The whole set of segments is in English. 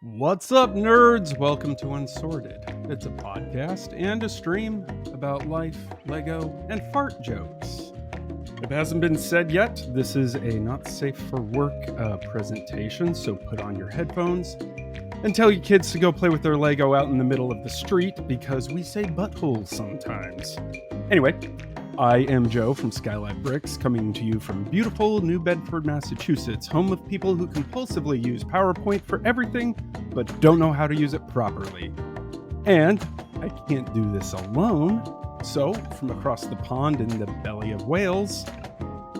What's up, nerds? Welcome to Unsorted. It's a podcast and a stream about life, Lego, and fart jokes. If it hasn't been said yet, this is a not safe for work presentation, so put on your headphones and tell your kids to go play with their Lego out in the middle of the street because we say buttholes sometimes. Anyway, I am Joe from Skylight Bricks, coming to you from beautiful New Bedford, Massachusetts, home of people who compulsively use PowerPoint for everything, but don't know how to use it properly. And I can't do this alone, so from across the pond in the belly of Wales,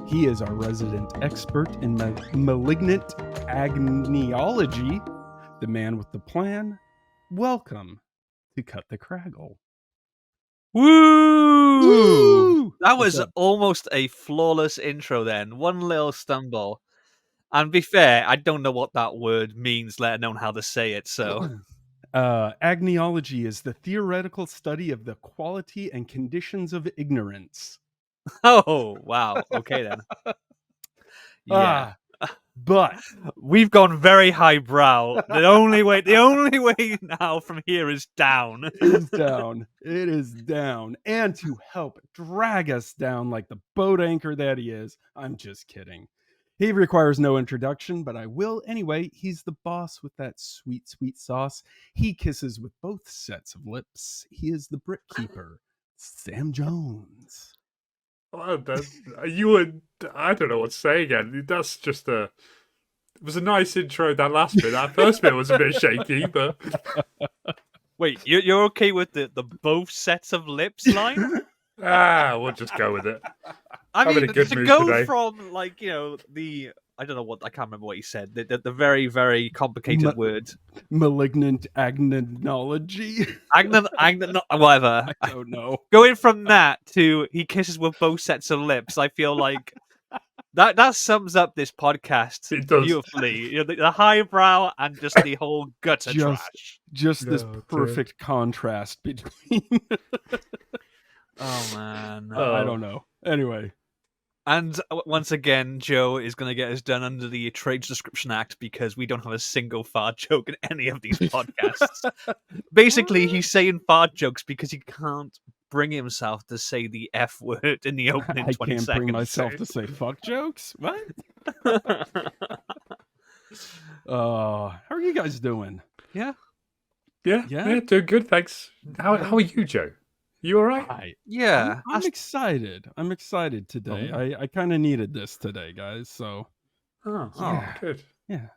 he is our resident expert in malignant agniology, the man with the plan. Welcome to Cut the Craggle. Woo! Woo! That What's was up? almost a flawless intro then. One little stumble. And be fair, I don't know what that word means, let alone how to say it, so... Agniology is the theoretical study of the quality and conditions of ignorance. Oh, wow. Okay, then. Yeah. But We've gone very highbrow. The only way now from here is down. it is down. It is down. And to help drag us down like the boat anchor that he is, I'm just kidding. He requires no introduction, but I will anyway. He's the boss with that sweet, sweet sauce. He kisses with both sets of lips. He is the brick keeper, Sam Jones. Oh, I don't know what to say again. That's just it was a nice intro, that last bit. That first bit was a bit shaky, but... Wait, you're okay with the both sets of lips line? we'll just go with it. I I'm in mean, a good to mood go today. from, like, I don't know what, I can't remember what he said. The very, very complicated word. Malignant agniology. Whatever. I don't know. Going from that to he kisses with both sets of lips, I feel like that sums up this podcast It does. beautifully. The highbrow and just the whole gutter trash. Just this Oh, perfect contrast between. Oh, man. I don't know. Anyway. And once again, Joe is going to get us done under the Trade Description Act because we don't have a single fart joke in any of these podcasts. Basically, he's saying fart jokes because he can't bring himself to say the F word in the opening 20 I can't seconds. bring myself to say fuck jokes? What? How are you guys doing? Yeah. Yeah, doing good, thanks. How are you, Joe? You all right? Yeah. I'm excited. I'm excited today. Oh. I kind of needed this today, guys. So, Yeah, good. yeah.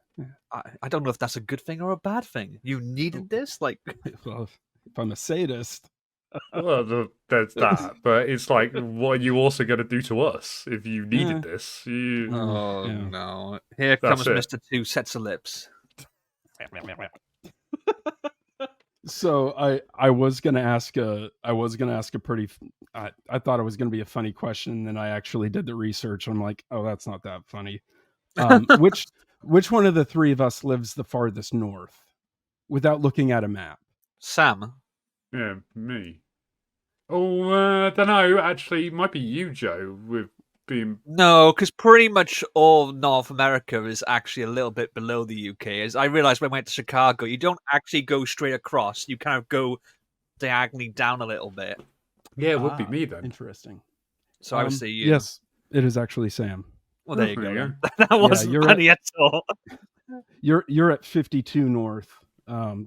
I don't know if that's a good thing or a bad thing. You needed this? Like, Well, if I'm a sadist. Well, there's that, but it's like, what are you also going to do to us if you needed this? no. Here That's comes it. Mr. Two Sets of Lips. So I was gonna ask a pretty. I thought it was gonna be a funny question, and then I actually did the research. And I'm like, oh, that's not that funny. Which one of the three of us lives the farthest north, without looking at a map? Sam. Yeah, me. Oh, I don't know. Actually, it might be you, Joe, with being... No, because pretty much all North America is actually a little bit below the UK. As I realized when I went to Chicago, you don't actually go straight across. You kind of go diagonally down a little bit. Yeah, it would be me then. Interesting. So I would say you. Yes, it is actually Sam. Well, there you There go. you then. That wasn't funny at all. You're at 52 north.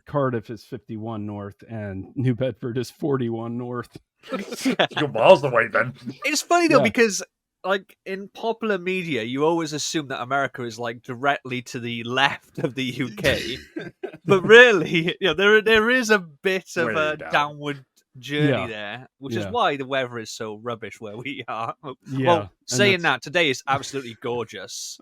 Cardiff is 51 north, and New Bedford is 41 north. You're miles away then. It's funny though Yeah. because, like, in popular media, you always assume that America is like directly to the left of the UK, but really, there is a bit of Way a down. downward journey Yeah. there, which is Yeah. why the weather is so rubbish where we are. Yeah, Well, and saying that's- that, today is absolutely gorgeous.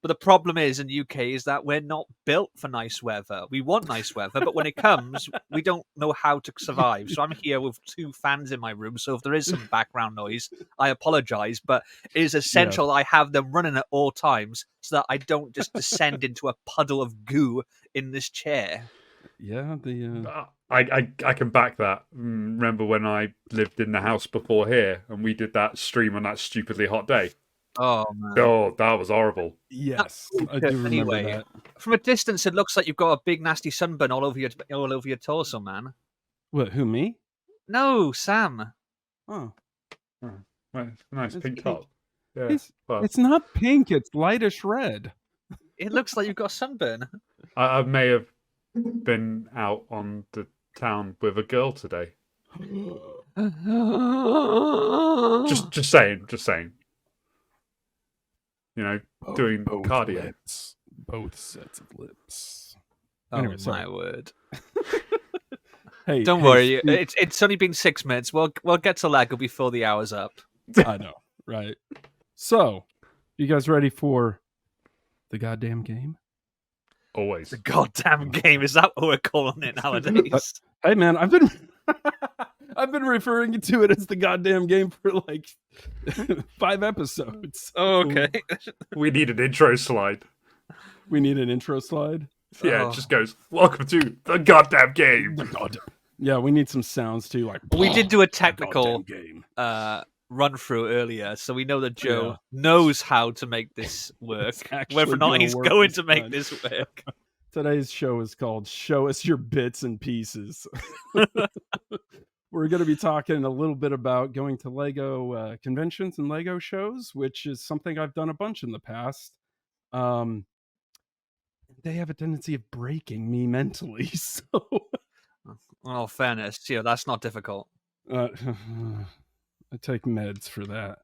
But the problem is in the UK is that we're not built for nice weather. We want nice weather, but when it comes, we don't know how to survive. So I'm here with two fans in my room. So if there is some background noise, I apologize. But it is essential I have them running at all times so that I don't just descend into a puddle of goo in this chair. Yeah, I can back that. Remember when I lived in the house before here and we did that stream on that stupidly hot day? Oh man. Oh, that was horrible. Yes, I do remember Anyway, that. from a distance, it looks like you've got a big nasty sunburn all over your torso, man. What? Who, me? No, Sam. Oh, Nice it's pink pink. top. Yeah. It's, Well, it's not pink. It's lightish red. It looks like you've got a sunburn. I may have been out on the town with a girl today. Just saying. You know, doing both cardio. lips. Both sets of lips. Oh Anyway, my sorry. word! Hey, Don't worry, it's only been 6 minutes. We'll get to Lego before the hour's up. I know, right? So, you guys ready for the goddamn game? Always. The goddamn game, is that what we're calling it nowadays? Hey, man, I've been I've been referring to it as the goddamn game for like 5 episodes. Oh, okay. We need an intro slide. We need an intro slide. Yeah, Oh. it just goes, welcome to the goddamn game. Yeah, we need some sounds too, like We did do a the technical goddamn game. run through earlier, so we know that Joe knows how to make this work. It's actually Whether or not gonna he's work going this to make time. this work. Today's show is called Show Us Your Bits and Pieces. We're going to be talking a little bit about going to Lego conventions and Lego shows, which is something I've done a bunch in the past. They have a tendency of breaking me mentally, so... Well, fairness, that's not difficult. I take meds for that.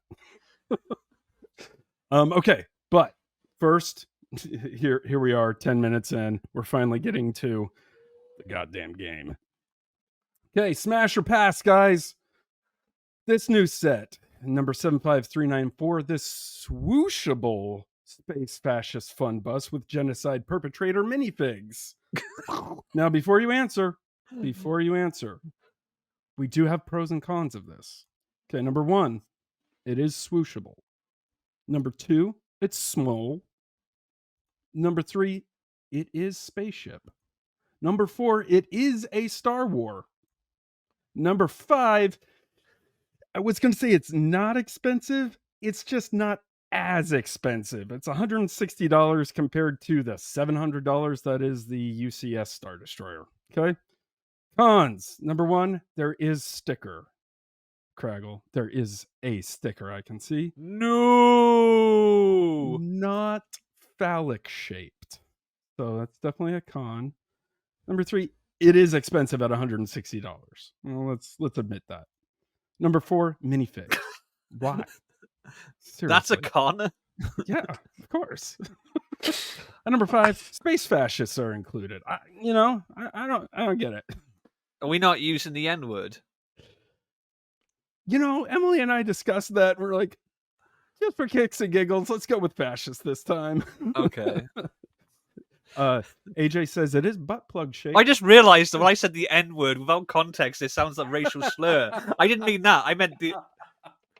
Okay, but first, here we are, 10 minutes in. We're finally getting to the goddamn game. Okay, smash or pass, guys. This new set, number 75394, this swooshable space fascist fun bus with genocide perpetrator minifigs. Now, before you answer, we do have pros and cons of this. Okay, number 1, it is swooshable. Number 2, it's small. Number 3, it is spaceship. Number 4, it is a Star War. Number 5, I was going to say it's not expensive. It's just not as expensive. It's $160 compared to the $700 that is the UCS Star Destroyer. Okay. Cons. Number 1, there is sticker. Craggle. There is a sticker I can see. No! Not phallic shaped. So that's definitely a con. Number 3, it is expensive at $160. Well, let's admit that. Number 4, minifig. Why? Seriously. That's a con? Yeah, of course. And number 5, space fascists are included. I don't get it. Are we not using the N word? Emily and I discussed that. We're like, just for kicks and giggles, let's go with fascist this time. Okay. AJ says it is butt plug shaped. I just realised that when I said the N word without context, it sounds like racial slur. I didn't mean that. I meant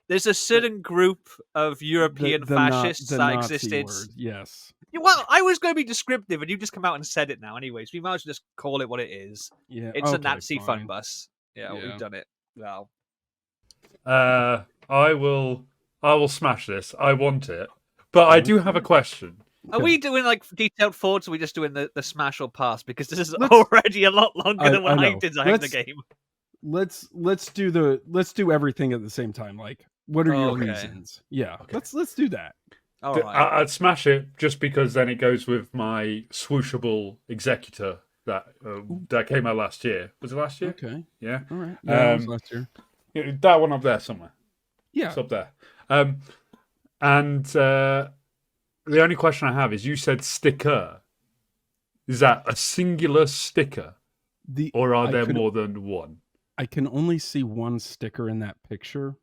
there's a certain group of European fascists that Nazi existed. word, yes. Well, I was going to be descriptive, and you just come out and said it now. Anyways, we might as well just call it what it is. Yeah, It's a okay, Nazi fine. fun bus. Yeah, Yeah. we've done it. Well, I will smash this. I want it. But I do have a question. are we doing like detailed thoughts, or are we just doing the smash or pass? Because this is Let's- already a lot longer than when I I know. designed the game. Let's do everything at the same time. Like, what are your Okay. reasons? Yeah, Okay. let's do that. All right. I'd smash it just because then it goes with my swooshable executor that came out last year. Was it last year? Okay, Yeah. all right. Yeah, it was Um, last year. Yeah, that one up there somewhere. Yeah, It's up there. And the only question I have is, you said sticker. Is that a singular sticker, or are there more than one? I can only see one sticker in that picture.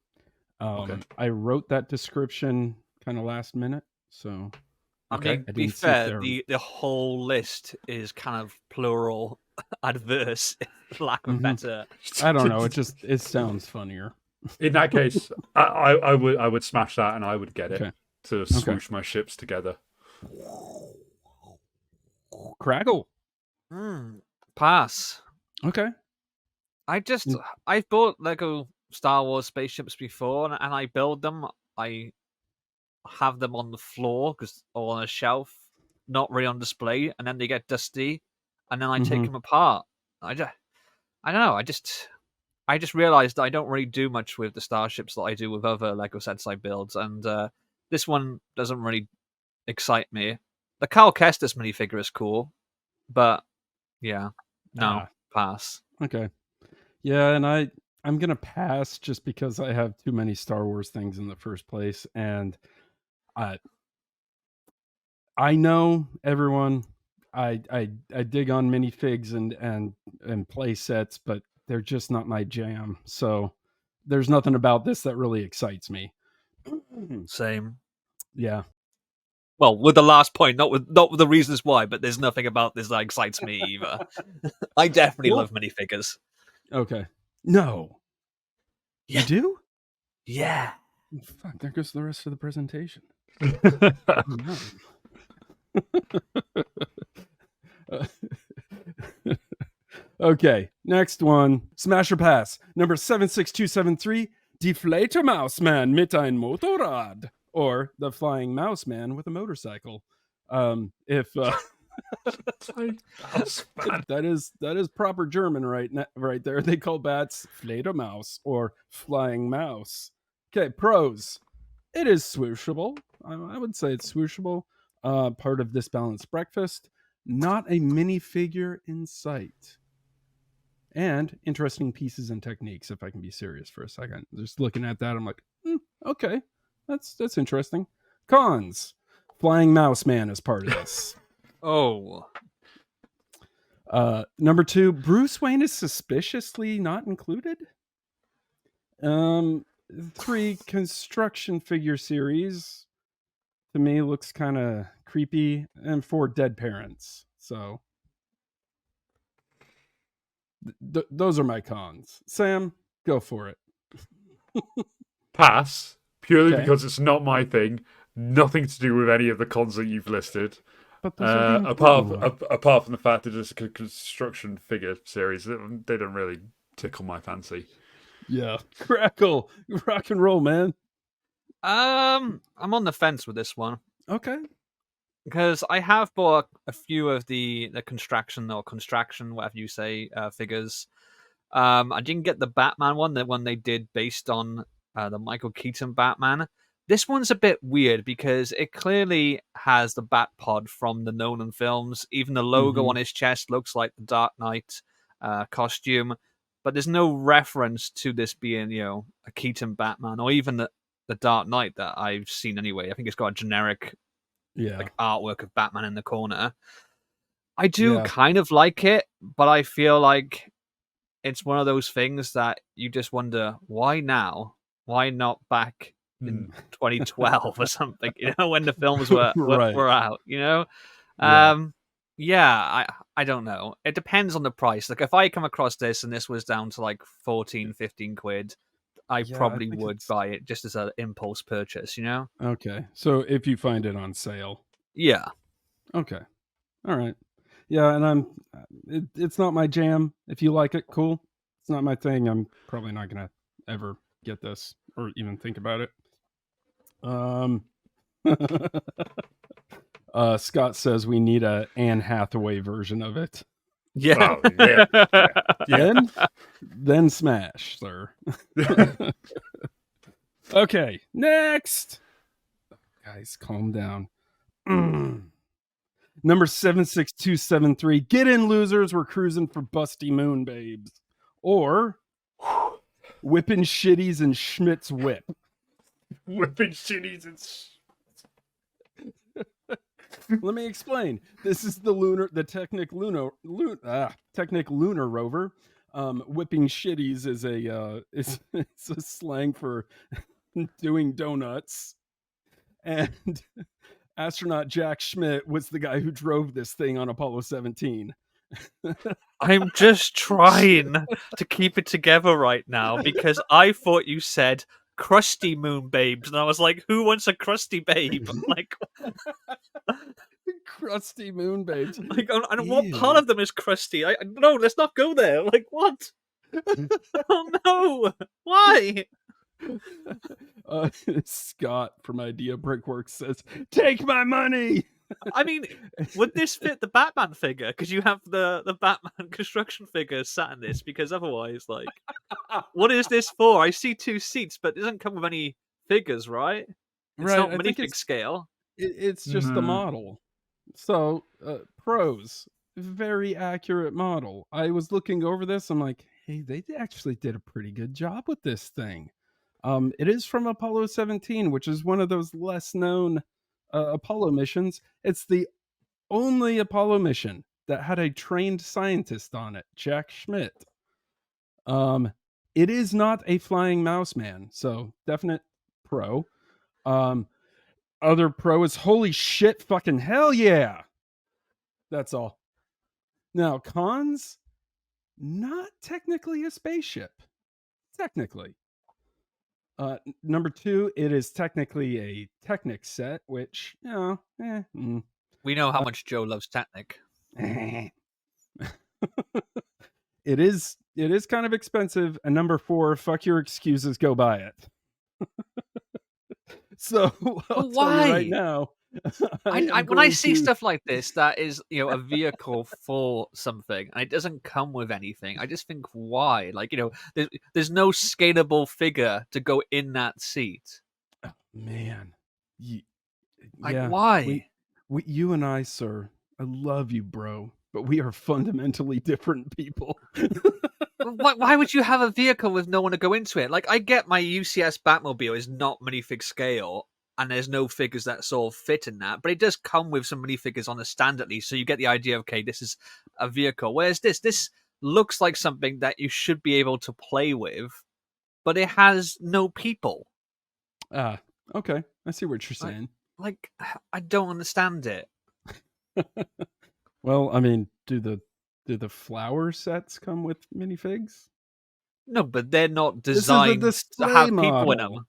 Okay. I wrote that description kind of last minute, so I Okay. mean, I to be didn't see if fair, they're- the whole list is kind of plural adverse, for lack of Mhm. better. I don't know. It sounds funnier. In that case, I would smash that, and I would get it Okay. to swoosh my ships together. Craggle. Pass. Okay. I've bought Lego Star Wars spaceships before, and I build them. I have them on the floor or on a shelf, not really on display, and then they get dusty, and then I take them apart. I don't know. I just realized that I don't really do much with the starships that I do with other Lego sets I build, and this one doesn't really excite me. The Cal Kestis minifigure is cool, but yeah, no, pass. Okay. Yeah, and I'm gonna pass just because I have too many Star Wars things in the first place, and I know everyone. I dig on minifigs and play sets, but they're just not my jam. So there's nothing about this that really excites me. Same. Yeah. Well, with the last point, not with the reasons why, but there's nothing about this that excites me either. I definitely love minifigures. Okay. No. Yeah. You do? Yeah. Fuck, there goes the rest of the presentation. Okay, next one. Smash or pass. Number 76273, Die Fledermaus Man mit ein Motorrad. Or the Flying Mouse Man with a motorcycle. If that is proper German right there. They call bats Fledermaus or Flying Mouse. Okay, pros. It is swooshable. I would say it's swooshable. Part of this balanced breakfast. Not a minifigure in sight. And interesting pieces and techniques, if I can be serious for a second. Just looking at that, I'm like, okay, that's interesting. Cons. Flying Mouse Man is part of this. Oh. Number 2, Bruce Wayne is suspiciously not included. 3, construction figure series to me looks kind of creepy. And 4, dead parents. So those are my cons. Sam, go for it. Pass, purely because it's not my thing. Nothing to do with any of the cons that you've listed. Apart from the fact that it's a construction figure series, they don't really tickle my fancy. Yeah, crackle, rock and roll, man. I'm on the fence with this one. Okay. Because I have bought a few of the construction, whatever you say, figures. I didn't get the Batman one, the one they did based on the Michael Keaton Batman. This one's a bit weird because it clearly has the Bat Pod from the Nolan films. Even the logo on his chest looks like the Dark Knight costume. But there's no reference to this being, a Keaton Batman or even the Dark Knight that I've seen anyway. I think it's got a generic artwork of Batman in the corner. I do kind of like it, but I feel like it's one of those things that you just wonder, why now? Why not back in 2012 or something, when the films were out, I don't know. It depends on the price. Like if I come across this and this was down to like 14, 15 quid, I probably would buy it just as an impulse purchase, Okay. So if you find it on sale. Yeah. Okay. All right. Yeah, and it's not my jam. If you like it, cool. It's not my thing. I'm probably not going to ever get this or even think about it. Scott says we need a Anne Hathaway version of it. Yeah. Oh, yeah. Then smash, sir. Okay, next. Guys, calm down. Number 76273. Get in, losers. We're cruising for busty moon babes. Or whipping shitties and Schmidt's whip. Whipping shitties and Let me explain. This is the Technic lunar rover. Whipping shitties is it's a slang for doing donuts. And astronaut Jack Schmidt was the guy who drove this thing on Apollo 17. I'm just trying to keep it together right now because I thought you said crusty moon babes, and I was like, who wants a crusty babe? Like, crusty moon babes. Like, and what part of them is crusty? No, let's not go there. Like, what? Oh no! Why? Scott from Idea Brickworks says, "Take my money." I mean, would this fit the Batman figure? Because you have the Batman construction figure sat in this. Because otherwise, like, what is this for? I see 2 seats, but it doesn't come with any figures, right? It's Right, not I think minifig scale. it's just the model. So, pros, very accurate model. I was looking over this. I'm like, hey, they actually did a pretty good job with this thing. It is from Apollo 17, which is one of those less known Apollo missions. It's the only Apollo mission that had a trained scientist on it, Jack Schmidt. It is not a flying mouse man, so definite pro. Other pro is holy shit, fucking hell yeah. That's all. Now, cons, not technically a spaceship. Technically. Number 2, it is technically a Technic set, which, We know how much Joe loves Technic. It is kind of expensive. And number 4, fuck your excuses, go buy it. So I'll tell you right now. When I see stuff like this, that is, a vehicle for something, and it doesn't come with anything, I just think, why? Like, there's no scalable figure to go in that seat. Oh, man. Why? You and I, sir, I love you, bro, but we are fundamentally different people. Why would you have a vehicle with no one to go into it? Like, I get my UCS Batmobile is not minifig scale, and there's no figures that sort of fit in that, but it does come with some minifigures on the stand at least, so you get the idea of, okay, this is a vehicle. Whereas this looks like something that you should be able to play with, but it has no people. Okay. I see what you're saying. I don't understand it. Well, I mean, do the flower sets come with minifigs? No, but they're not designed to have people in them.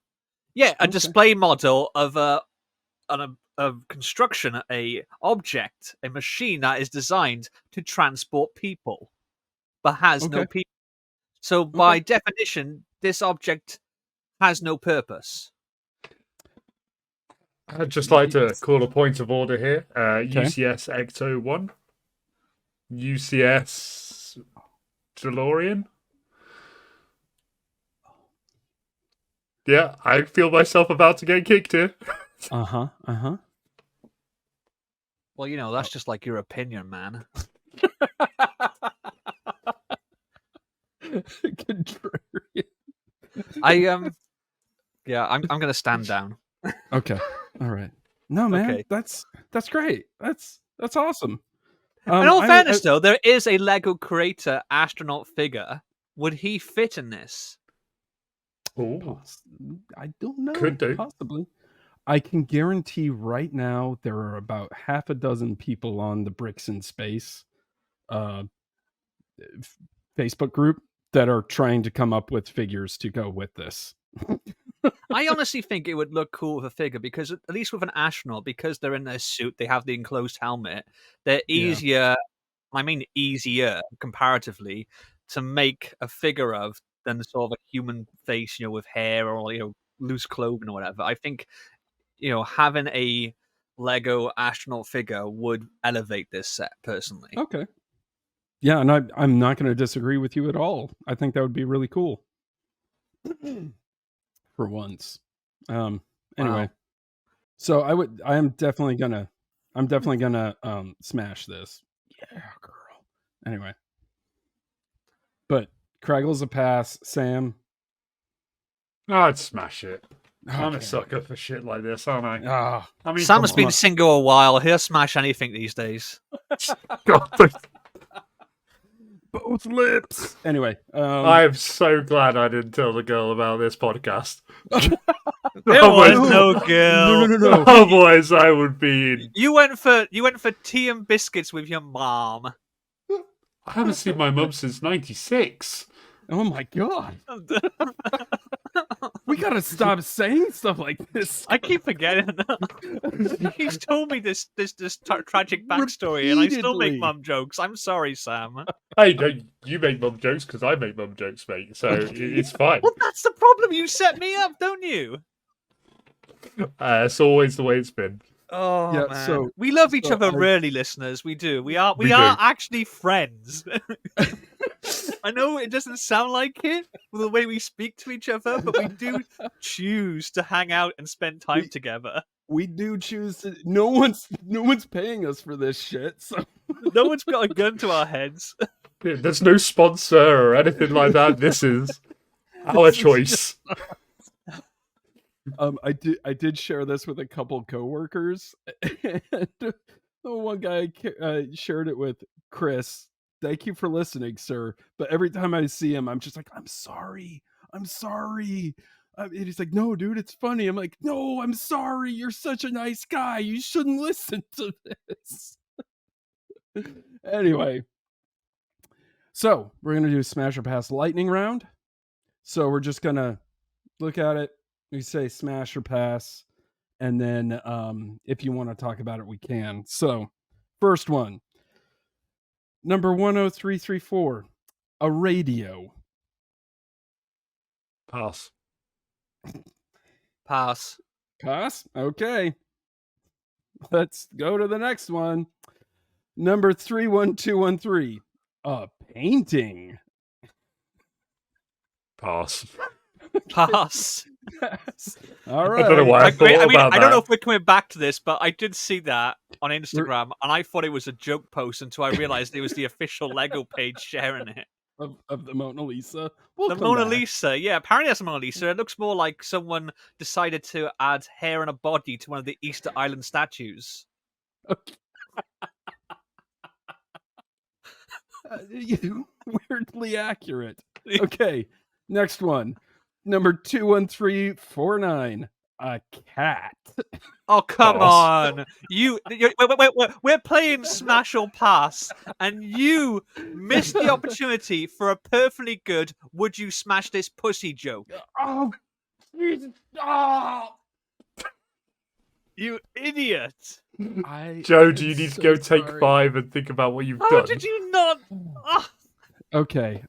Yeah, a display model of a construction, a object, a machine that is designed to transport people, but has no people. So by definition, this object has no purpose. I'd just like to call a point of order here. UCS Ecto 1. UCS DeLorean. Yeah, I feel myself about to get kicked here. Uh-huh. Well, that's just like your opinion, man. Contrarian. I'm gonna stand down. Okay. All right. No, man. Okay. That's great. That's awesome. In all fairness, though, there is a Lego Creator astronaut figure. Would he fit in this? Oh, I don't know. Could do. Possibly. I can guarantee right now there are about half a dozen people on the Bricks in Space Facebook group that are trying to come up with figures to go with this. I honestly think it would look cool with a figure, because at least with an astronaut, because they're in their suit, they have the enclosed helmet, they're easier, I mean easier comparatively, to make a figure of than sort of a human face, with hair or loose clothing or whatever. I think, having a Lego astronaut figure would elevate this set, personally. Okay. Yeah, and I'm not going to disagree with you at all. I think that would be really cool. For once. Anyway. Wow. So I'm definitely gonna smash this. Yeah, girl. Anyway. But Craggle's a pass. Sam? I'd smash it. Okay. I'm a sucker for shit like this, aren't I? I mean, Sam has been single a while. He'll smash anything these days. God, both lips. Anyway, I'm so glad I didn't tell the girl about this podcast. There was no girl. No. Otherwise, I would be. You went for tea and biscuits with your mom. I haven't seen my mum since '96. Oh my god. gotta stop saying stuff like this. I keep forgetting that. He's told me this tragic backstory, and I still make Repeatedly. mum jokes. I'm sorry, Sam. Hey, no, you make mum jokes because I make mum jokes, mate. So it's fine. Well, that's the problem. You set me up, don't you? It's always the way it's been. Oh Yeah, man, so- we love each so other, I- really, listeners. We do. We are We do. actually friends. I know it doesn't sound like it with the way we speak to each other, but we do choose to hang out and spend time together. We do choose to. No one's paying us for this shit. So No one's got a gun to our heads. There's no sponsor or anything like that. This is our choice. I did share this with a couple coworkers, and one guy shared it with Chris. Thank you for listening, sir. But every time I see him, I'm just like, I'm sorry. And he's like, no, dude, it's funny. I'm like, no, I'm sorry. You're such a nice guy. You shouldn't listen to this. Anyway, so we're gonna do Smash or Pass lightning round. So we're just gonna look at it. We say smash or pass, and then if you want to talk about it, we can. So, first one, number 10334, a radio. Pass. Pass. Pass? Okay. Let's go to the next one. Number 31213, a painting. Pass. Pass. Pass. All right. I don't know why I thought about I don't know that. if we're coming back to this, but I did see that on Instagram, and I thought it was a joke post until I realized it was the official Lego page sharing it. Of the Mona Lisa. The Mona Lisa, yeah, apparently that's a Mona Lisa. It looks more like someone decided to add hair and a body to one of the Easter Island statues. Okay. Weirdly accurate. Okay, next one. Number 21349, a cat. Oh, come Pass. on. Wait. We're playing Smash or Pass, and you missed the opportunity for a perfectly good would you smash this pussy joke. Oh, Jesus. Oh. You idiot. Joe, do you need to go take 5 and think about what you've How done? did you not? Ah. Okay.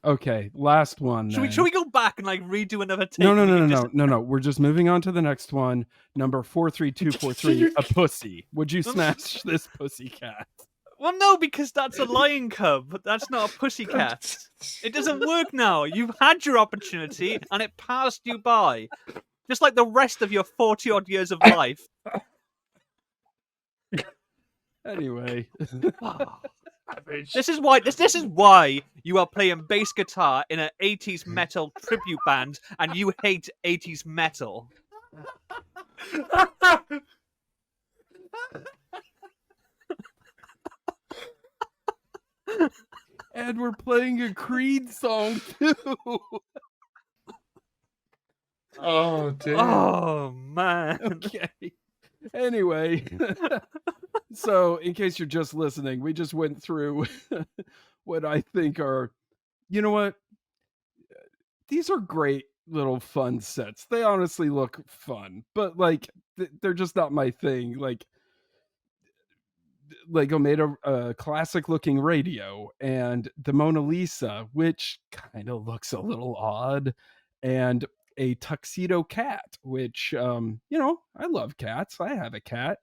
Last one. Should we go back and like redo another take? No. We're just moving on to the next one. Number 43243, a pussy. Would you smash this pussy cat? Well, no, because that's a lion cub. That's not a pussy cat. It doesn't work now. You've had your opportunity and it passed you by. Just like the rest of your 40-odd years of life. Anyway. This is why you are playing bass guitar in an 80s metal tribute band and you hate 80s metal. And we're playing a Creed song too. Oh, dear. Oh, man. Okay. Anyway, so in case you're just listening, we just went through what I think are, you know what? These are great little fun sets. They honestly look fun, but like they're just not my thing. Like Lego made a classic looking radio and the Mona Lisa, which kind of looks a little odd, and a tuxedo cat, which I love cats. I have a cat.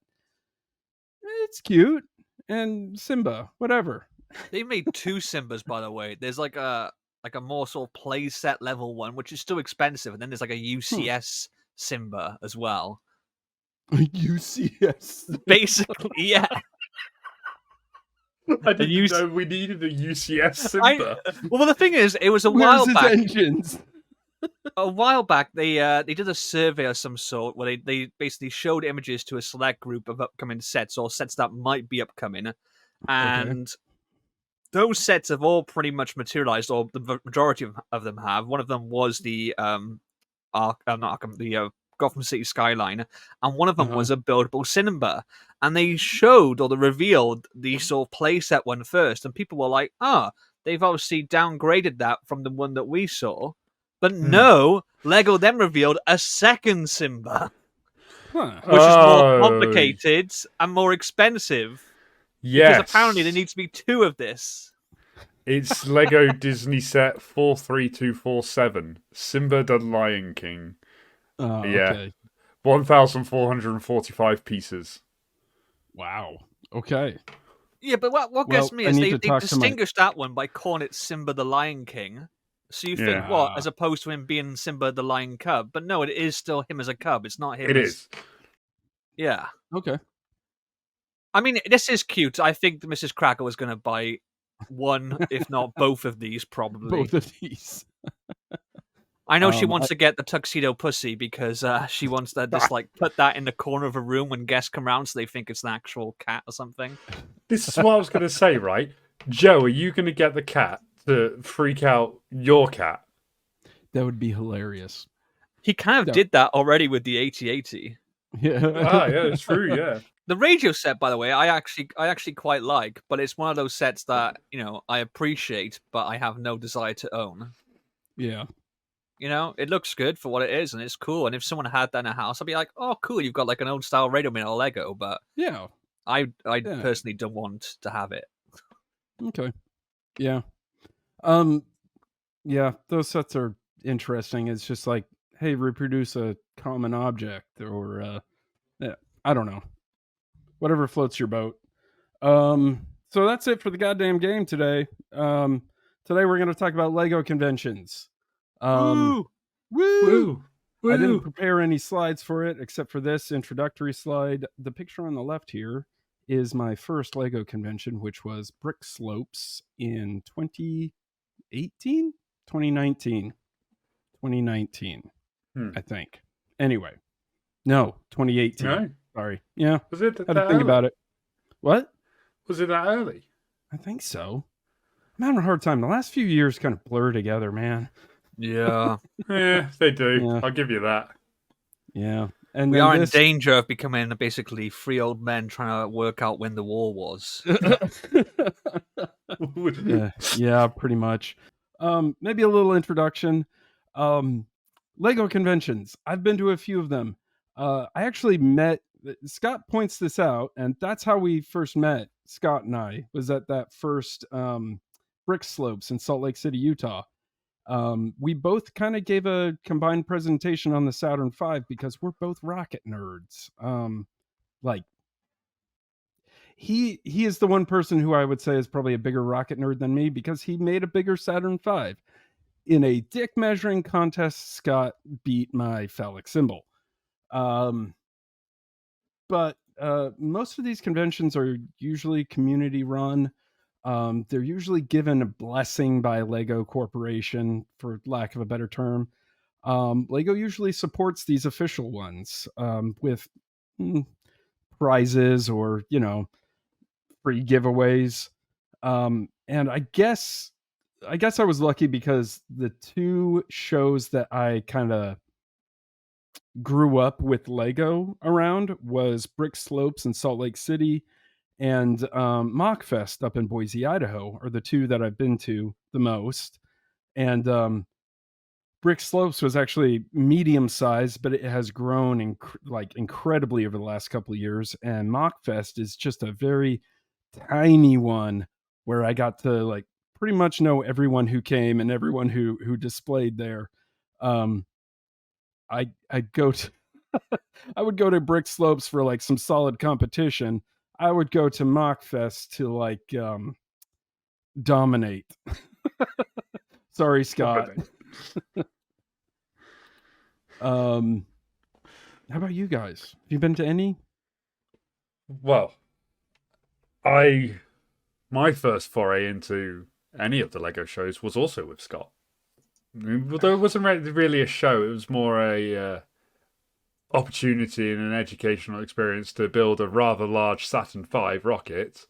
It's cute. And Simba, whatever. They made 2 Simbas, by the way. There's like a more sort of play set level one, which is still expensive, and then there's like a UCS Simba as well. UCS. Basically, yeah. I didn't know we needed a UCS Simba. Well, the thing is, it was a Where's while his back. engines? A while back, they did a survey of some sort where they basically showed images to a select group of upcoming sets or sets that might be upcoming, and those sets have all pretty much materialized, or the majority of them have. One of them was the Gotham City skyline, and one of them was a buildable Simba. And they showed or they revealed the sort of playset one first, and people were like, they've obviously downgraded that from the one that we saw. But no, Lego then revealed a second Simba, Huh. which is more complicated and more expensive. Yes. Because apparently there needs to be 2 of this. It's Lego Disney set 43247, Simba the Lion King. Oh, Yeah. okay. 1,445 pieces. Wow. Okay. Yeah, but what gets me I is need they to talk to distinguished that one by calling it Simba the Lion King. So you think, Yeah. what, as opposed to him being Simba the Lion Cub? But no, it is still him as a cub. It's not him It as... is. Yeah. Okay. I mean, this is cute. I think Mrs. Cracker was going to buy one, if not both of these, probably. Both of these. I know she wants to get the tuxedo pussy because she wants to just like put that in the corner of a room when guests come around so they think it's an actual cat or something. This is what I was going to say, right? Joe, are you going to get the cat to freak out your cat? That would be hilarious. He kind of did that already with the 8080. Yeah. Yeah, it's true, yeah. The radio set, by the way, I actually quite like, but it's one of those sets that, I appreciate, but I have no desire to own. Yeah. It looks good for what it is, and it's cool. And if someone had that in a house, I'd be like, "Oh, cool! You've got like an old style radio made out of Lego." But yeah, I personally don't want to have it. Okay. Yeah. Yeah, those sets are interesting. It's just like, hey, reproduce a common object, or I don't know, whatever floats your boat. So that's it for the goddamn game today. Today we're going to talk about Lego conventions. Woo! Woo! I didn't prepare any slides for it except for this introductory slide. The picture on the left here is my first Lego convention, which was Brick Slopes in 2019, I think. Anyway, no, 2018. No? Sorry. Yeah. Was it Had to think about it. What? Was it that early? I think so. I'm having a hard time. The last few years kind of blur together, man. Yeah. Yeah, they do. Yeah. I'll give you that. Yeah. And we are in danger of becoming basically 3 old men trying to work out when the war was. Yeah, pretty much. Maybe a little introduction. Lego conventions. I've been to a few of them. I actually met Scott points this out, and that's how we first met. Scott and I was at that first Brick Slopes in Salt Lake City, Utah. We both kind of gave a combined presentation on the Saturn V because we're both rocket nerds. Like he is the one person who I would say is probably a bigger rocket nerd than me because he made a bigger Saturn V. In a dick measuring contest, Scott beat my phallic symbol. But most of these conventions are usually community run. They're usually given a blessing by Lego Corporation, for lack of a better term. Lego usually supports these official ones with prizes or, free giveaways. And I guess I was lucky because the 2 shows that I kind of grew up with Lego around was Brick Slopes in Salt Lake City and MOC Fest up in Boise, Idaho are the 2 that I've been to the most. And Brick Slopes was actually medium sized, but it has grown incredibly over the last couple of years. And MOC Fest is just a very tiny one where I got to pretty much know everyone who came and everyone who displayed there. I go to I would go to Brick Slopes for some solid competition. I would go to MOC Fest to dominate. Sorry, Scott. How about you guys? Have you been to any? Well, my first foray into any of the Lego shows was also with Scott. Although it wasn't really a show, it was more a opportunity and an educational experience to build a rather large Saturn V rocket.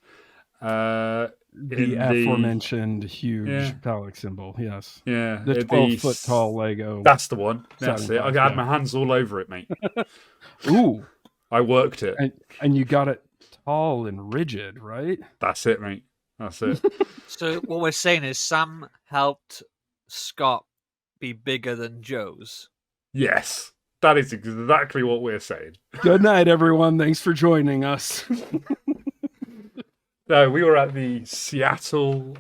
The aforementioned huge phallic symbol, yes. Yeah. The 12-foot tall Lego. That's the one. That's Saturn it. V, I had my hands all over it, mate. Ooh. I worked it. And you got it tall and rigid, right? That's it, mate. That's it. So what we're saying is Sam helped Scott be bigger than Joe's? Yes, that is exactly what we're saying. Good night, everyone. Thanks for joining us. No, we were at the Seattle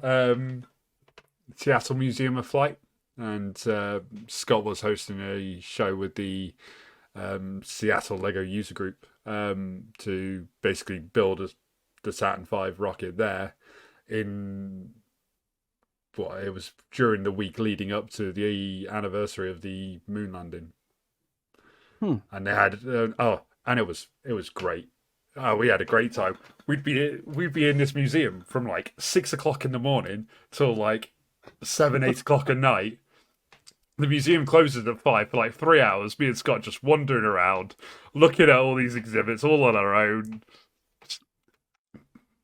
Museum of Flight, and Scott was hosting a show with the Seattle Lego user group to basically build the Saturn V rocket there. It was during the week leading up to the anniversary of the moon landing, and they had and it was great. We had a great time. We'd be in this museum from like 6 o'clock in the morning till like 7, 8 o'clock at night. The museum closes at 5 for like 3 hours. Me and Scott just wandering around, looking at all these exhibits all on our own,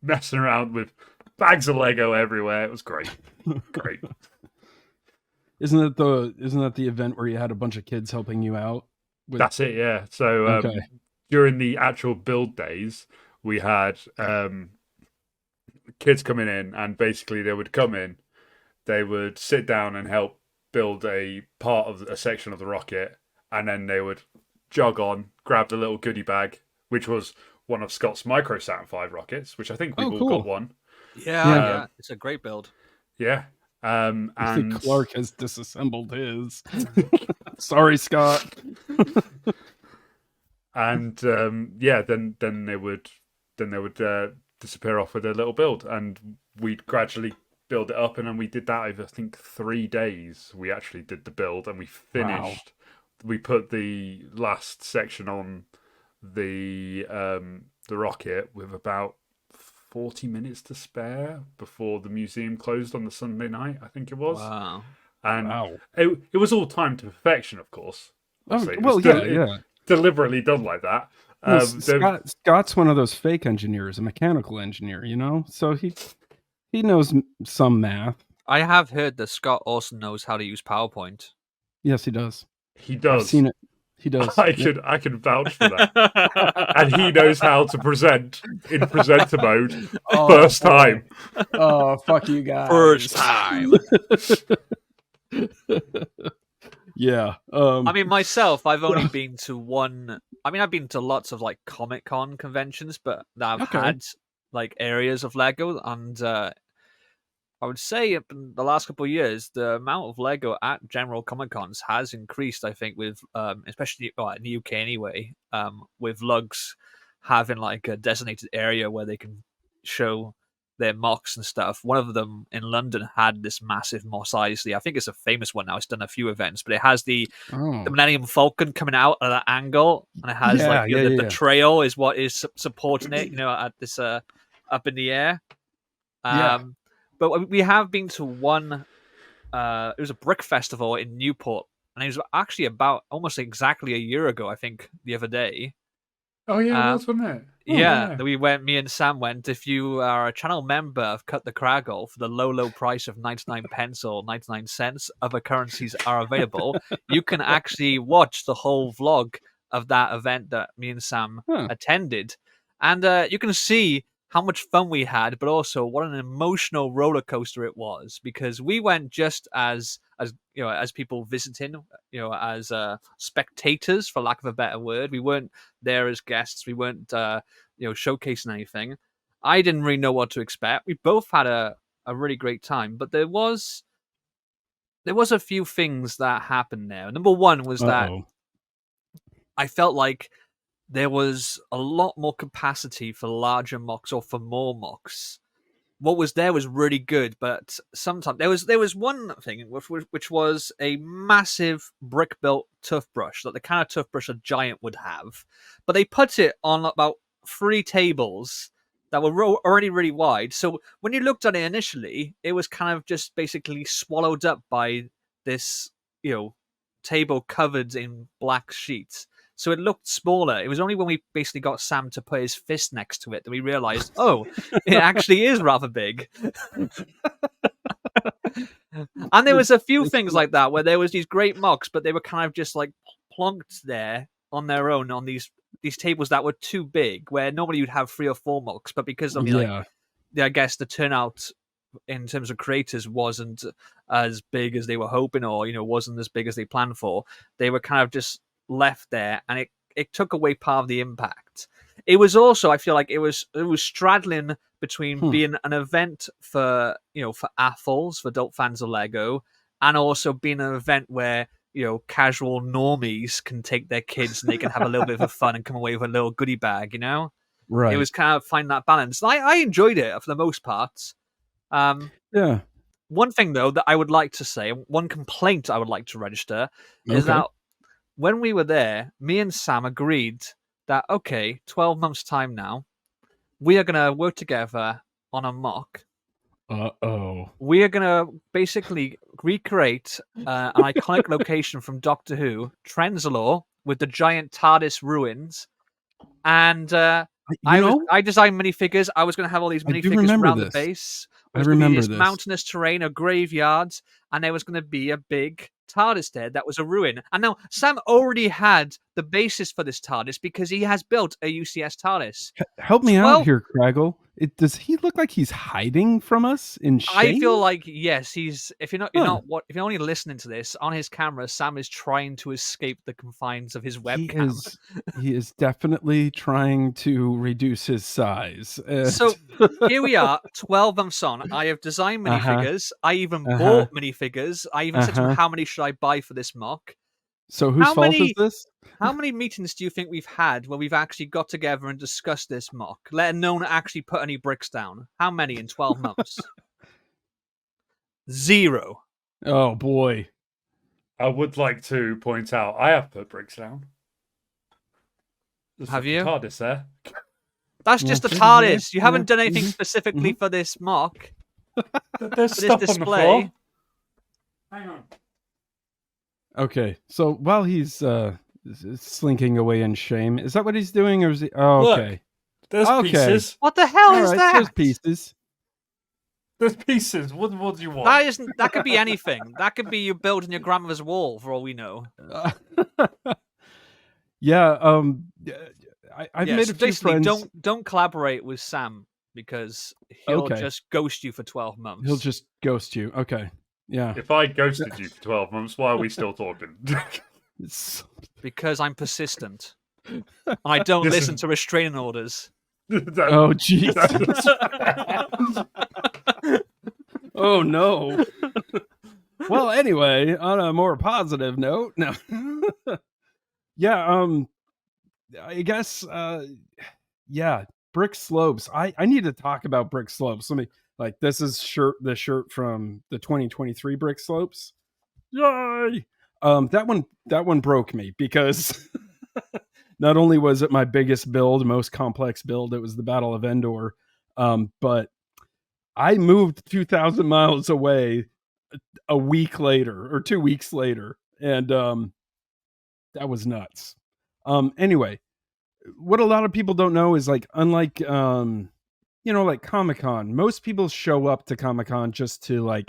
messing around with bags of Lego everywhere. It was great. Great. Isn't that the event where you had a bunch of kids helping you out? That's it, yeah. So during the actual build days, we had kids coming in, and basically they would come in, they would sit down and help build a part of a section of the rocket, and then they would jog on, grab the little goodie bag, which was one of Scott's micro Saturn V rockets, which I think we've all got one. Yeah, it's a great build. Yeah. I think Clark has disassembled his. Sorry, Scott. And then they would disappear off with a little build, and we'd gradually build it up, and then we did that over I think 3 days. We actually did the build, and we finished. Wow. We put the last section on the rocket with about 40 minutes to spare before the museum closed on the Sunday night, I think it was. Wow. And it was all timed to perfection, of course. Yeah. Deliberately done like that. Scott's one of those fake engineers, a mechanical engineer, so he knows some math. I have heard that Scott also knows how to use PowerPoint. Yes, he does. He does. I've seen it. He does. I can vouch for that. And he knows how to present in presenter mode first time. Oh, fuck you guys. First time. Yeah. I mean, myself, I've only been to one. I mean, I've been to lots of like Comic-Con conventions, but I've had like areas of Lego, and I would say in the last couple of years, the amount of Lego at general Comic-Cons has increased, I think, with especially in the UK anyway, with lugs having like a designated area where they can show their MOCs and stuff. One of them in London had this massive Mos Eisley. I think it's a famous one now. It's done a few events, but it has the Millennium Falcon coming out at that angle, and it has the trail is what is supporting it, at this up in the air. But we have been to one. It was a brick festival in Newport, and it was actually about almost exactly a year ago, I think, the other day. Oh yeah, it was, wasn't it? We went. Me and Sam went. If you are a channel member of Cut the Craggle for the low price of 99 pence or 99 cents, other currencies are available. You can actually watch the whole vlog of that event that me and Sam attended, and you can see how much fun we had, but also what an emotional roller coaster it was, because we went just as people visiting, as spectators, for lack of a better word. We weren't there as guests. We weren't, showcasing anything. I didn't really know what to expect. We both had a really great time, but there was a few things that happened there. Number one was that I felt like there was a lot more capacity for larger MOCs or for more MOCs. What was there was really good, but sometimes there was one thing which was a massive brick-built toothbrush, like the kind of toothbrush a giant would have, but they put it on about 3 tables that were already really wide. So when you looked at it initially, it was kind of just basically swallowed up by this, table covered in black sheets. So it looked smaller. It was only when we basically got Sam to put his fist next to it that we realized, it actually is rather big. And there was a few things like that where there was these great MOCs, but they were kind of just like plonked there on their own on these tables that were too big, where normally you'd have 3 or 4 MOCs, but because of I guess the turnout in terms of creators wasn't as big as they were hoping, or wasn't as big as they planned for. They were kind of just left there, and it took away part of the impact. It was also, I feel like it was straddling between being an event for for AFOLs, for adult fans of Lego, and also being an event where casual normies can take their kids and they can have a little bit of fun and come away with a little goodie bag. Right. It was kind of finding that balance. I enjoyed it for the most part. Yeah. One thing though that I would like to say, one complaint I would like to register, is that when we were there, me and Sam agreed that 12 months time now, we are gonna work together on a mock. We are gonna basically recreate an iconic location from Doctor Who, Trenzalore, with the giant TARDIS ruins. And I designed minifigures. I was going to have all these minifigures around the base. I remember this mountainous terrain, a graveyard, and there was going to be a big TARDIS there that was a ruin. And now Sam already had the basis for this TARDIS because he has built a UCS TARDIS. Help me out here, Craggle. Does he look like he's hiding from us in shame? I feel like yes, he's. If you're only listening to this on his camera, Sam is trying to escape the confines of his webcam. He is definitely trying to reduce his size. So here we are, 12 months on. I have designed minifigures. I even bought minifigures. I even said to him, how many should I buy for this mock? So whose fault is this? How many meetings do you think we've had where we've actually got together and discussed this mock, let alone actually put any bricks down? How many in 12 months? 0. Oh, boy. I would like to point out, I have put bricks down. Have you? TARDIS there. That's just the TARDIS. You haven't done anything specifically for this mock. There's stuff on the floor. Hang on. Okay, so while he's slinking away in shame, is that what he's doing, or is he? Oh, okay. Look, there's pieces. What the hell is that? There's pieces. There's pieces. What do you want? That could be anything. That could be you building your grandmother's wall, for all we know. Yeah. I've made a few friends. Don't collaborate with Sam because he'll just ghost you for 12 months. He'll just ghost you. Okay. Yeah. If I ghosted you for 12 months, why are we still talking? Because I'm persistent. I don't listen to restraining orders. Oh, jeez. Oh, no. Well, anyway, on a more positive note, no. Yeah, I guess, brick slopes. I need to talk about brick slopes. Let me, this is the shirt from the 2023 brick slopes. Yay! That one broke me because not only was it my biggest build, most complex build, it was the Battle of Endor, but I moved 2,000 miles away a week later or 2 weeks later, and that was nuts. Anyway, what a lot of people don't know is unlike like Comic-Con, most people show up to Comic-Con just to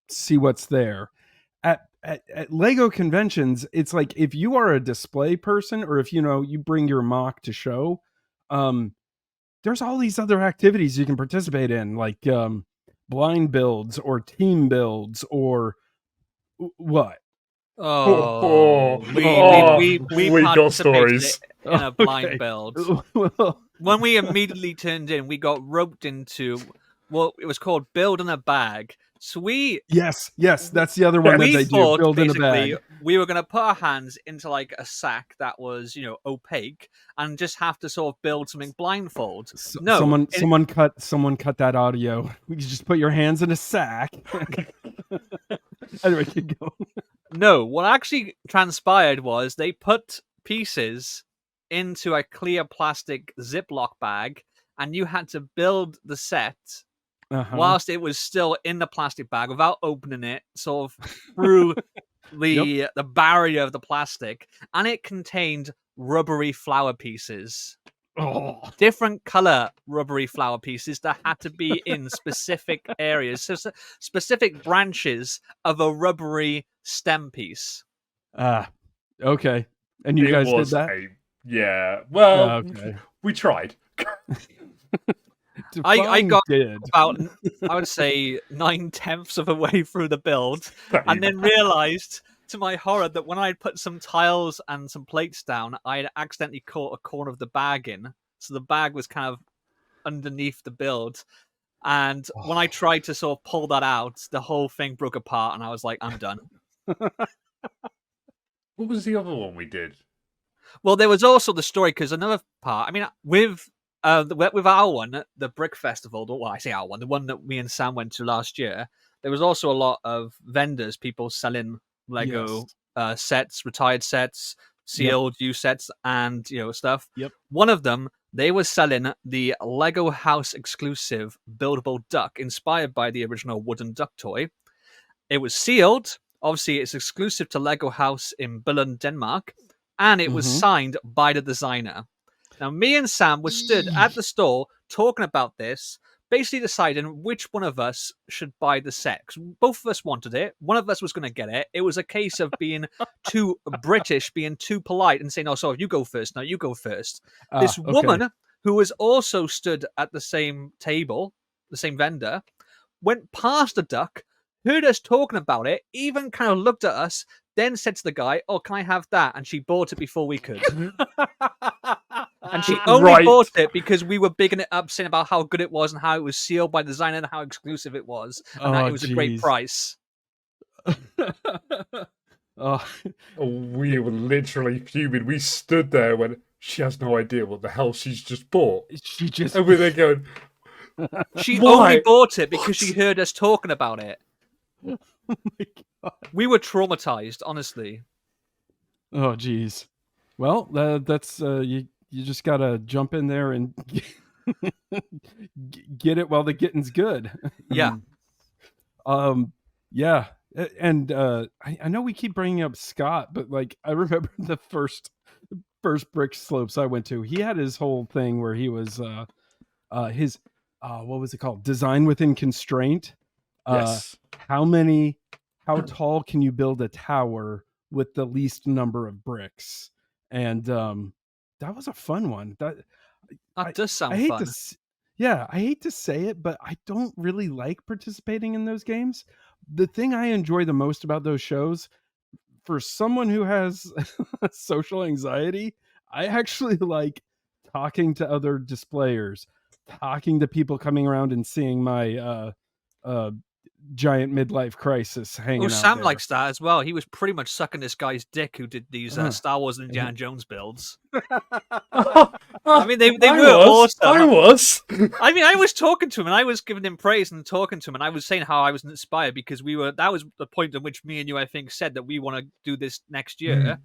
see what's there. At Lego conventions, it's like if you are a display person or if you bring your mock to show, there's all these other activities you can participate in, like blind builds or team builds or what. We got stories in a blind build. When we immediately turned in, we got roped into what it was called build in a bag. So yes, that's the other one that they do. Build in a bag. We were going to put our hands into a sack that was opaque and just have to sort of build something blindfold. Someone cut that audio. We could just put your hands in a sack. Anyway, keep going. No, what actually transpired was they put pieces into a clear plastic Ziploc bag, and you had to build the set whilst it was still in the plastic bag without opening it, sort of through the barrier of the plastic, and it contained rubbery flower pieces. Different color rubbery flower pieces that had to be in specific areas, so specific branches of a rubbery stem piece. Okay. And you guys did that? Yeah. Well, we tried. I got did. about, I would say, 9/10 of a way through the build, and then realised, to my horror, that when I had put some tiles and some plates down, I had accidentally caught a corner of the bag in. So the bag was kind of underneath the build. And when I tried to sort of pull that out, the whole thing broke apart, and I was like, I'm done. What was the other one we did? Well, there was also the story, because another part, I mean, with our one, the Brick Festival, well, I say our one, the one that me and Sam went to last year, there was also a lot of vendors, people selling Lego sets, retired sets, sealed used sets, and stuff. Yep. One of them, they were selling the Lego House exclusive buildable duck, inspired by the original wooden duck toy. It was sealed. Obviously, it's exclusive to Lego House in Billund, Denmark, and it was signed by the designer. Now, me and Sam were stood at the store talking about this, basically deciding which one of us should buy the set. Both of us wanted it. One of us was going to get it. It was a case of being too British, being too polite, and saying, "Oh, sorry, you go first. No, you go first." This woman, who was also stood at the same table, the same vendor, went past the duck, heard us talking about it, even kind of looked at us, then said to the guy, "Oh, can I have that?" And she bought it before we could. And she only bought it because we were bigging it up, saying about how good it was and how it was sealed by the designer and how exclusive it was, and that it was a great price. We were literally fuming. We stood there when she has no idea what the hell she's just bought. And we're there going, she only bought it because she heard us talking about it. Oh my God. We were traumatized, honestly. Oh, geez. Well, that's you just gotta jump in there and get it while the getting's good. Yeah. Yeah. And I know we keep bringing up Scott, but like I remember the first brick slopes I went to, he had his whole thing where he was his what was it called? Design within constraint. Yes. How tall can you build a tower with the least number of bricks? And that was a fun one. That does sound fun. I hate to say it, but I don't really like participating in those games. The thing I enjoy the most about those shows, for someone who has social anxiety, I actually like talking to other displayers, talking to people coming around and seeing my giant midlife crisis hanging out Sam there. likes that as well. He was pretty much sucking this guy's dick who did these Star Wars and Indiana Jones builds. I mean, they were awesome. I was. I mean, I was talking to him and I was giving him praise and talking to him, and I was saying how I was inspired because that was the point at which me and you, I think, said that we want to do this next year.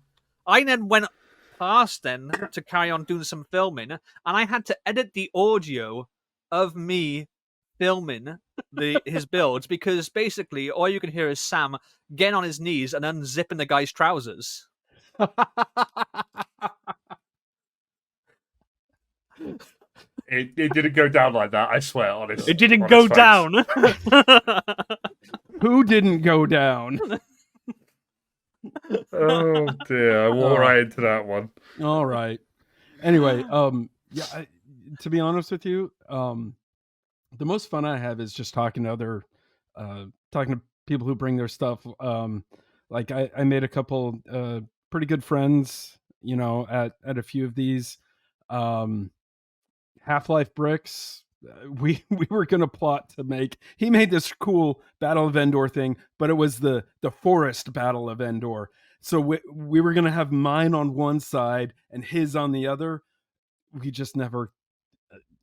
I then went past then to carry on doing some filming, and I had to edit the audio of me filming his builds, because basically all you can hear is Sam getting on his knees and unzipping the guy's trousers. It didn't go down like that, I swear, honestly. It didn't go down. Who didn't go down? Oh dear, I wore right into that one. All right. Anyway, to be honest with you, the most fun I have is just talking to people who bring their stuff. Like I made a couple pretty good friends, at a few of these. Half-Life bricks. We were gonna plot to make. He made this cool Battle of Endor thing, but it was the forest Battle of Endor. So we were gonna have mine on one side and his on the other. We just never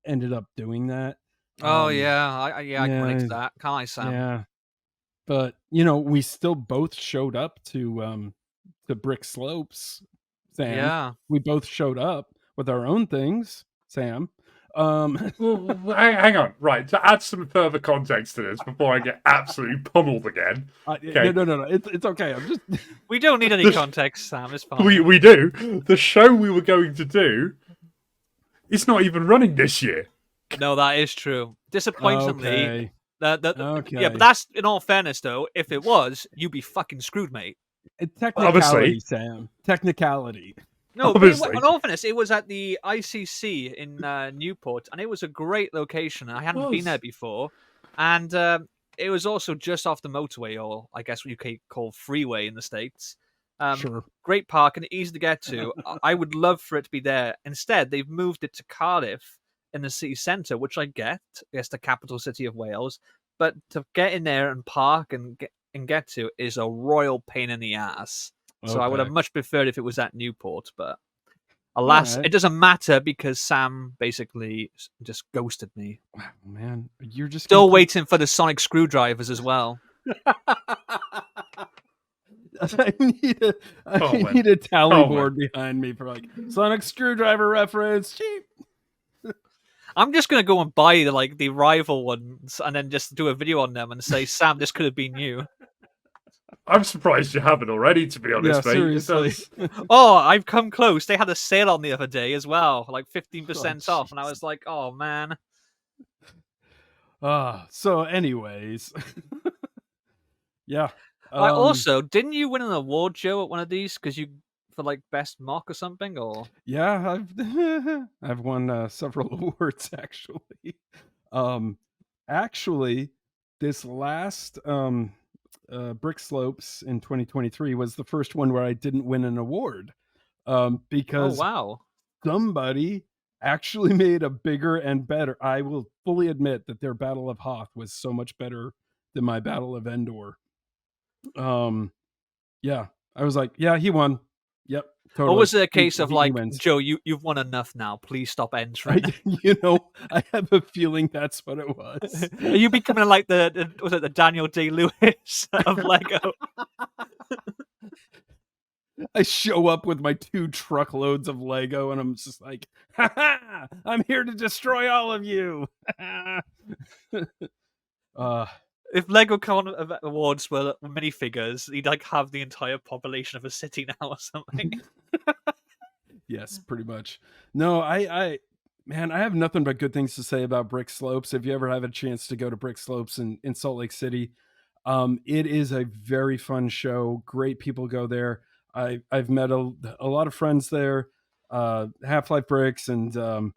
ended up doing that. I can relate to that. Can't I, Sam? Yeah, but we still both showed up to Brick Slopes. Sam, yeah, we both showed up with our own things. Sam, well, hang on. Right, to add some further context to this before I get absolutely pummeled again. Okay. No. It's okay. I'm just. We don't need any context, Sam. It's fine. We do. The show we were going to do, it's not even running this year. No, that is true. Disappointingly. Okay. Yeah, but that's, in all fairness, though, if it was, you'd be fucking screwed, mate. Technicality, obviously. Sam. Technicality. No, Obviously. but in all fairness, it was at the ICC in Newport, and it was a great location. I hadn't been there before, and it was also just off the motorway, or I guess what you could call freeway in the States. Sure. Great park and easy to get to. I would love for it to be there. Instead, they've moved it to Cardiff in the city centre, which I get. It's the capital city of Wales, but to get in there and park and get to is a royal pain in the ass. So I would have much preferred if it was at Newport, but alas, it doesn't matter because Sam basically just ghosted me. Wow, man, you're just still waiting for the sonic screwdrivers as well. I need a tally board behind me for like sonic screwdriver reference. Cheap. I'm just gonna go and buy the rival ones and then just do a video on them and say, Sam, this could have been you. I'm surprised you haven't already, to be honest, yeah, mate. Seriously. Oh, I've come close. They had a sale on the other day as well, like 15% off, and I was like, oh man. So anyways. Yeah. Also, didn't you win an award, Joe, at one of these because you for like best mock or something? Or yeah, I've won several awards actually. Actually, this last Brick Slopes in 2023 was the first one where I didn't win an award because somebody actually made a bigger and better. I will fully admit that their Battle of Hoth was so much better than my Battle of Endor. Yeah, I was like, yeah, he won. Yep, totally. Or was it a case of like, wins. Joe, you've won enough now. Please stop entering. I have a feeling that's what it was. Are you becoming like the Daniel Day-Lewis of Lego? I show up with my 2 truckloads of Lego, and I'm just like, ha ha! I'm here to destroy all of you. If Lego Con Awards were minifigures, he'd like have the entire population of a city now or something. Yes, pretty much. No, I have nothing but good things to say about Brick Slopes. If you ever have a chance to go to Brick Slopes in Salt Lake City, it is a very fun show. Great people go there. I've met a lot of friends there. Half-Life Bricks and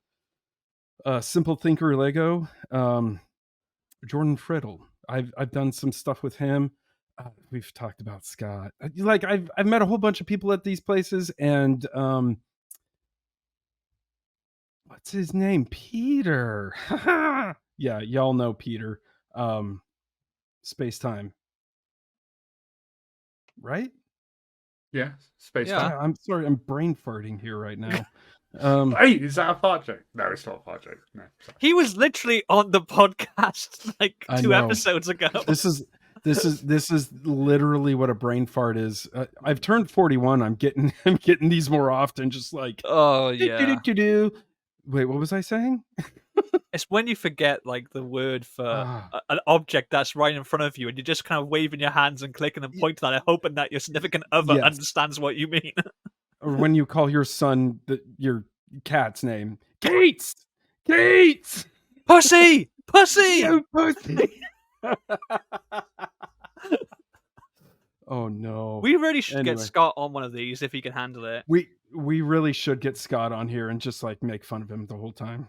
Simple Thinker Lego. Jordan Friddle. I've done some stuff with him. We've talked about Scott. Like I've met a whole bunch of people at these places, and what's his name? Peter. Yeah, y'all know Peter. Space Time. Right? Yeah, Space Time. I'm sorry, I'm brain farting here right now. Hey, is that a fart joke? No, it's not a fart joke. No, he was literally on the podcast like 2 episodes ago. This is literally what a brain fart is. I've turned 41. I'm getting these more often. Just like, oh yeah. Wait, what was I saying? It's when you forget like the word for an object that's right in front of you, and you're just kind of waving your hands and clicking and pointing at it, hoping that your significant other understands what you mean. Or when you call your son your cat's name, Kate, pussy. You pussy. Oh no! We really should get Scott on one of these if he can handle it. We really should get Scott on here and just like make fun of him the whole time.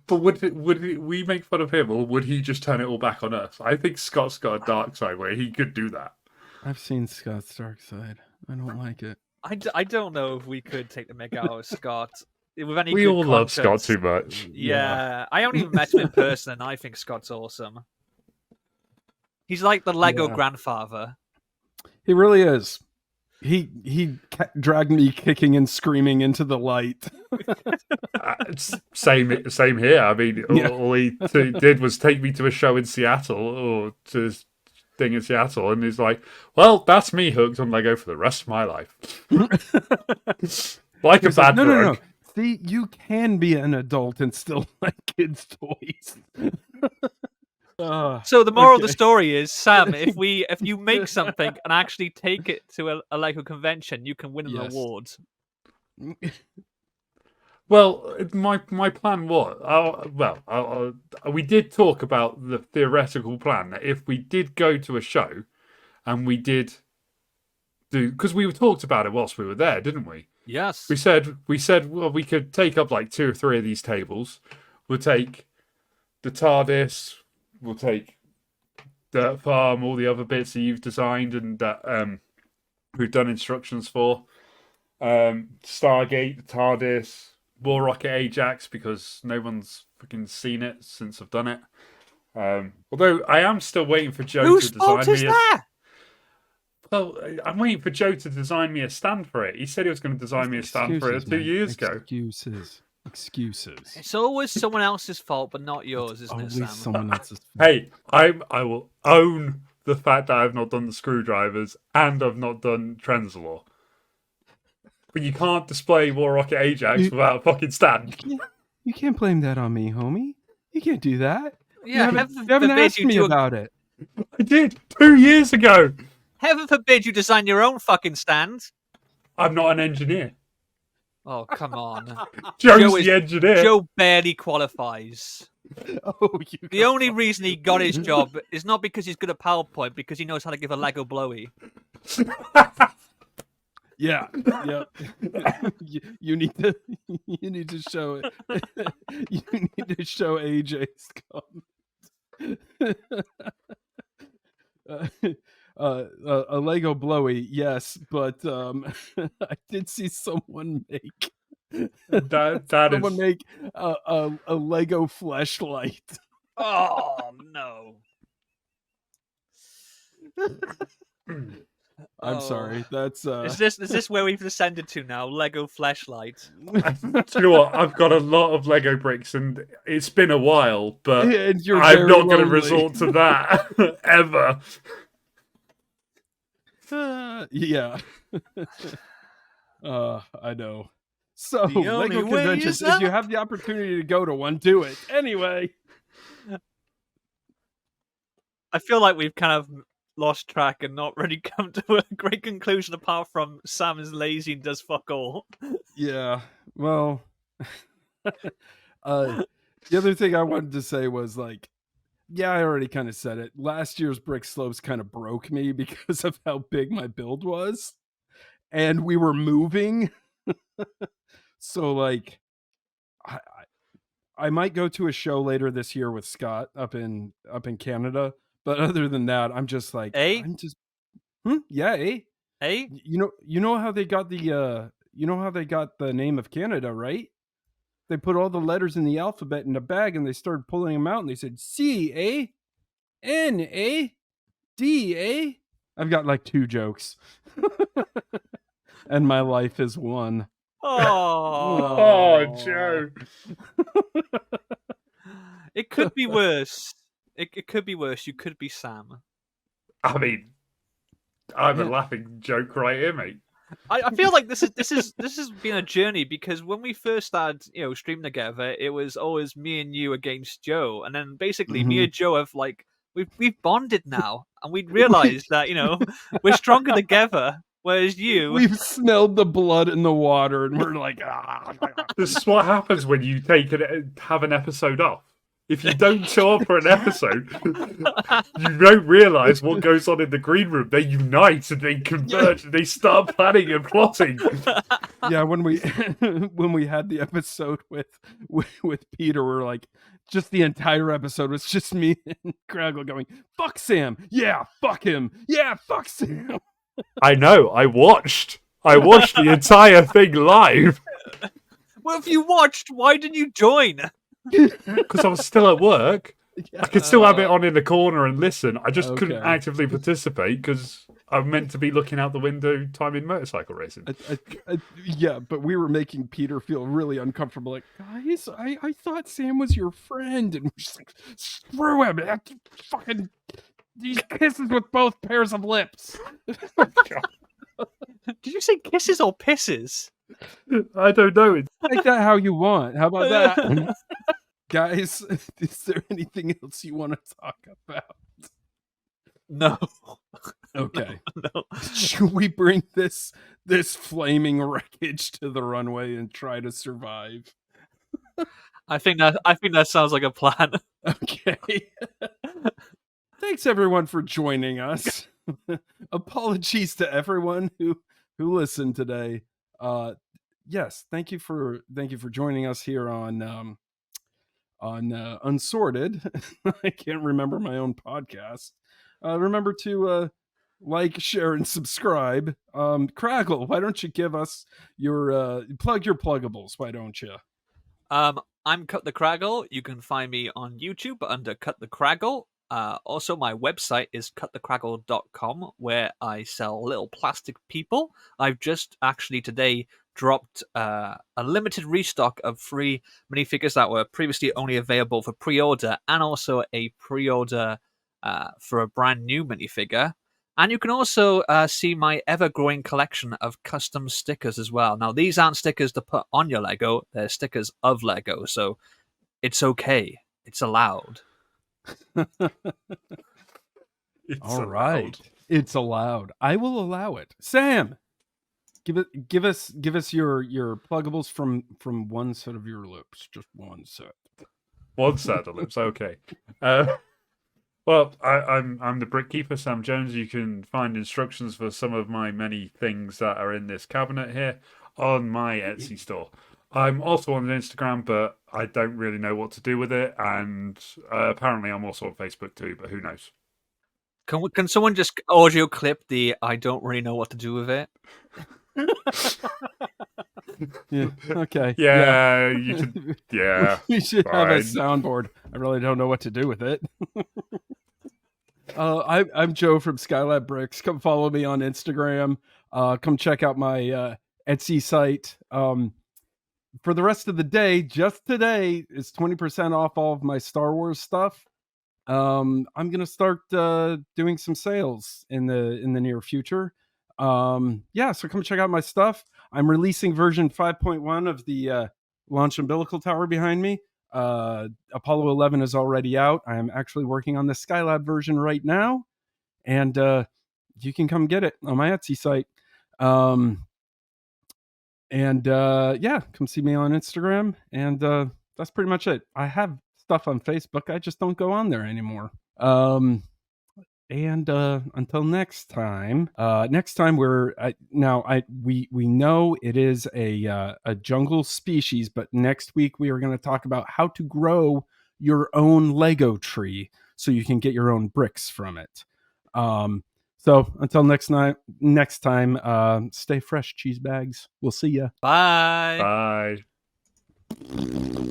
But would we make fun of him, or would he just turn it all back on us? I think Scott's got a dark side where he could do that. I've seen Scott's dark side. I don't like it. I don't know if we could take the mick out of Scott. With any we all love content. Scott too much. Yeah, I only even met him in person, and I think Scott's awesome. He's like the Lego grandfather. He really is. He dragged me kicking and screaming into the light. Same here. I mean, all he did was take me to a show in Seattle, or to this thing in Seattle, and he's like, well, that's me hooked on Lego for the rest of my life. Like a bad drug. No. See, you can be an adult and still like kids' toys. So the moral of the story is, Sam, if you make something and actually take it to a Lego convention, you can win an award. Well, my plan was, we did talk about the theoretical plan that if we did go to a show and we did because we talked about it whilst we were there, didn't we? Yes. We said, well, we could take up like 2 or 3 of these tables. We'll take the TARDIS. We'll take Dirt Farm, all the other bits that you've designed and that we've done instructions for. Stargate, the TARDIS, War Rocket Ajax, because no one's fucking seen it since I've done it. Although I am still waiting for Joe to design me. Whose fault is that? Well, I'm waiting for Joe to design me a stand for it. He said he was going to design me a stand for it 2 years ago. Excuses. It's always someone else's fault, but not yours, isn't it, Sam? Always someone else's fault. Hey, I will own the fact that I've not done the screwdrivers and I've not done Trenzalore. But you can't display War Rocket Ajax without a fucking stand. You can't blame that on me, homie. You can't do that. Yeah, you haven't asked me about it. I did 2 years ago. Heaven forbid you design your own fucking stand. I'm not an engineer. Oh, come on. Joe's the engineer. Joe barely qualifies. The only go. reason he got his job is not because he's good at PowerPoint, because he knows how to give a Lego blowy. Yeah. You need to show it. You need to show AJ's comment. A Lego blowy, yes, but I did see someone make make a Lego fleshlight. Oh no! I'm sorry. That's Is this where we've descended to now? Lego fleshlight. Do you know what? I've got a lot of Lego bricks, and it's been a while, but I'm not going to resort to that ever. Yeah. I know. So, The only Lego way conventions, is if you up. have the opportunity to go to one, do it. Anyway. I feel like we've kind of lost track and not really come to a great conclusion apart from Sam is lazy and does fuck all. Yeah. Well, the other thing I wanted to say was like, yeah, I already kind of said it. Last year's brick slopes kind of broke me because of how big my build was. And we were moving. So like I might go to a show later this year with Scott up in Canada. But other than that, I'm just like, yeah, Hey? You know how they got the name of Canada, right? They put all the letters in the alphabet in a bag and they started pulling them out and they said CANADA. I've got like 2 jokes. And my life is one. Oh, Joe. It could be worse. It could be worse. You could be Sam. I mean, I'm a laughing joke right here, mate. I feel like this has been a journey because when we first started, streaming together, it was always me and you against Joe, and then basically me and Joe have like we've bonded now, and we realized that we're stronger together. Whereas we've smelled the blood in the water, and we're like, This is what happens when you have an episode off. If you don't show up for an episode, you don't realise what goes on in the green room. They unite and they converge and they start planning and plotting. Yeah, when we had the episode with Peter, we're like, just the entire episode was just me and Craggle going, "Fuck Sam, yeah, fuck him, yeah, fuck Sam." I know. I watched the entire thing live. Well, if you watched, why didn't you join? Because I was still at work. I could still have it on in the corner and listen. I just couldn't actively participate because I'm meant to be looking out the window timing motorcycle racing. Yeah, but we were making Peter feel really uncomfortable. Like, guys, I thought Sam was your friend, and we're just like, screw him. Fucking these kisses with both pairs of lips. Did you say kisses or pisses? I don't know. Make that how you want. How about that? Guys, is there anything else you want to talk about? No. Okay. No. Should we bring this flaming wreckage to the runway and try to survive? I think that sounds like a plan. Okay. Thanks everyone for joining us apologies to everyone who listened today. Yes, thank you for joining us here on Unsorted. I can't remember my own podcast. Remember to like, share, and subscribe. Craggle, why don't you give us your plug your pluggables? Why don't you? I'm Cut the Craggle. You can find me on YouTube under Cut the Craggle. Also, my website is cutthecraggle.com, where I sell little plastic people. I've just actually today dropped a limited restock of 3 minifigures that were previously only available for pre-order, and also a pre-order for a brand new minifigure. And you can also see my ever-growing collection of custom stickers as well. Now, these aren't stickers to put on your Lego. They're stickers of Lego, so it's okay. It's allowed. All right. It's allowed. I will allow it. Sam, give us your pluggables from one set of your lips. Just one set. One set of lips, okay. Well, I'm the Brickkeeper, Sam Jones. You can find instructions for some of my many things that are in this cabinet here on my Etsy store. I'm also on Instagram, but I don't really know what to do with it. And apparently I'm also on Facebook too, but who knows? Can someone just audio clip the I don't really know what to do with it? Yeah. Okay. Yeah. You can. Yeah. We should fine. have a soundboard. I really don't know what to do with it. I'm Joe from Skylab Bricks. Come follow me on Instagram. Come check out my Etsy site. For the rest of the day, just today is 20% off all of my Star Wars stuff. I'm gonna start doing some sales in the near future. So come check out my stuff. I'm releasing version 5.1 of the launch umbilical tower behind me. Apollo 11 is already out. I am actually working on the Skylab version right now, and you can come get it on my Etsy site. Come see me on Instagram, and that's pretty much it. I have stuff on Facebook. I just don't go on there anymore. Until next time, we know it is a jungle species, but next week we are going to talk about how to grow your own Lego tree so you can get your own bricks from it. So until next time, stay fresh, cheese bags. We'll see ya. Bye. Bye.